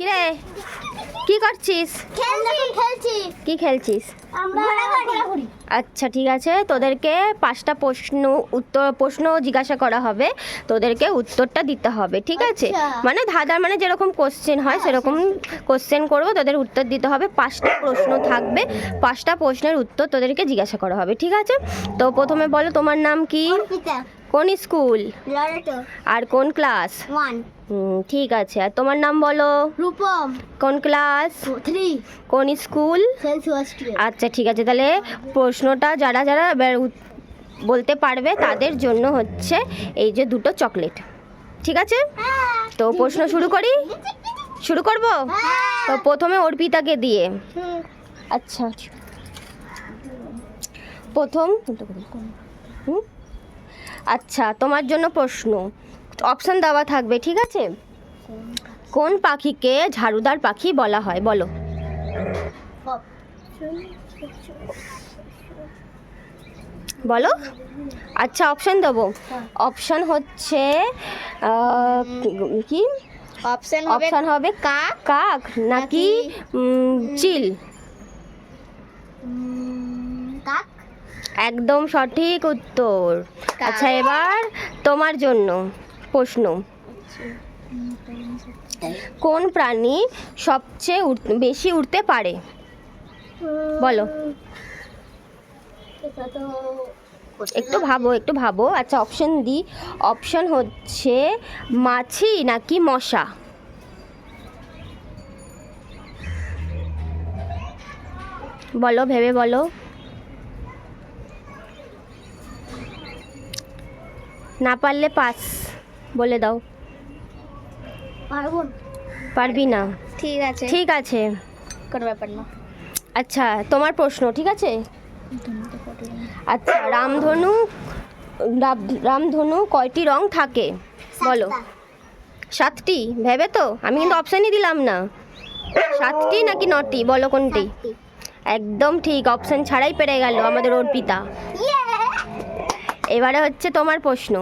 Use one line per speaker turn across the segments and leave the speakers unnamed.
কিরে কি করছিস?
খেলছি।
কি খেলছিস?
আমরা ঘোরাঘুরি।
আচ্ছা ঠিক আছে, তোদেরকে 5টা প্রশ্ন জিজ্ঞাসা করা হবে, তোদেরকে উত্তরটা দিতে হবে, ঠিক আছে?
আচ্ছা।
মানে ধাঁধার মানে যেরকম কোশ্চেন হয় সেরকম কোশ্চেন করবো, তোদের উত্তর দিতে হবে। 5টা প্রশ্ন থাকবে, 5টা প্রশ্নের উত্তর তোদেরকে জিজ্ঞাসা করা হবে, ঠিক আছে? তো প্রথমে বলো তোমার নাম কি,
অর্পিতা।
কোন স্কুল,
লরেটো।
আর কোন ক্লাস?
1।
ঠিক আছে, আর তোমার নাম বলো,
রূপম।
কোন ক্লাস,
3।
কোন স্কুল?
Celsius street.
আচ্ছা ঠিক আছে, তাহলে প্রশ্নটা যারা যারা এবার বলতে পারবে তাদের জন্য হচ্ছে এই যে 2টো চকলেট, ঠিক আছে? তো প্রশ্ন শুরু করব। তো প্রথমে অর্পিতাকে দিয়ে। আচ্ছা প্রথম আচ্ছা তোমার জন্য প্রশ্ন, অপশন দেওয়া থাকবে, ঠিক আছে? কোন পাখিকে ঝাড়ুদার পাখি বলা হয়, বলো। বলো। আচ্ছা অপশন দেবো, অপশন হচ্ছে কি অপশন হবে কাক নাকি চিল?
কাক।
একদম সঠিক উত্তর। আচ্ছা এবার তোমার জন্য প্রশ্ন, কোন প্রাণী সবচেয়ে বেশি উড়তে পারে, বলো। একটু ভাবো। আচ্ছা অপশন দিই, অপশন হচ্ছে মাছি নাকি মশা? বলো, ভেবে বলো। না পারলে পাস বলে দাও। পারবি না? ঠিক আছে,
কোনো ব্যাপার না।
আচ্ছা তোমার প্রশ্ন, ঠিক আছে? আচ্ছা রামধনু কয়টি রং থাকে, বলো। 7টি? ভেবে তো, আমি কিন্তু অপশানই দিলাম না। 7টি নাকি 9টি, বলো কোনটি? একদম ঠিক, অপশন ছাড়াই পেরে গেল আমাদের অর্পিতা। এবারে হচ্ছে তোমার প্রশ্ন।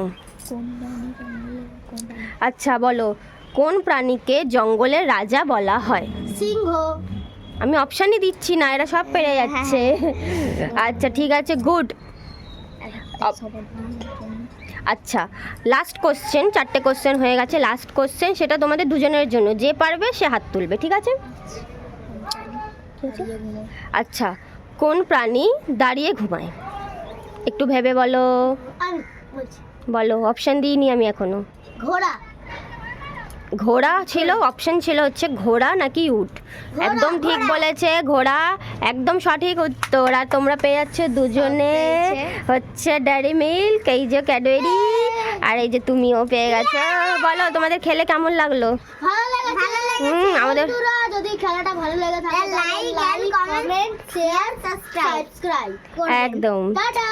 আচ্ছা বলো, কোন প্রাণীকে জঙ্গলের রাজা বলা হয়?
সিংহ।
আমি অপশানই দিচ্ছি না, এরা সব পেরে যাচ্ছে। আচ্ছা ঠিক আছে, গুড। আচ্ছা লাস্ট কোশ্চেন, 4টে কোশ্চেন হয়ে গেছে, লাস্ট কোশ্চেন, সেটা তোমাদের দুজনের জন্য, যে পারবে সে হাত তুলবে, ঠিক আছে? আচ্ছা কোন প্রাণী দাঁড়িয়ে ঘুমায়, একটু ভেবে বলো। বলো, অপশান দিইনি আমি এখনো। ঘোড়া ছিল, অপশন ছিল হচ্ছে ঘোড়া নাকি উট। একদম ঠিক বলেছে, ঘোড়া, একদম সঠিক উত্তর। আর তোমরা পেয়ে যাচ্ছ দুজনে হচ্ছে ডেয়ারি মিল্ক, এই যে ক্যাডবেরি, আর এই যে তুমিও পেয়ে গেছো। বলো তোমাদের খেলে কেমন লাগলো? আমাদের
যদি খেলাটা ভালো লাগে তাহলে like and comment share subscribe
একদম।
টাটা।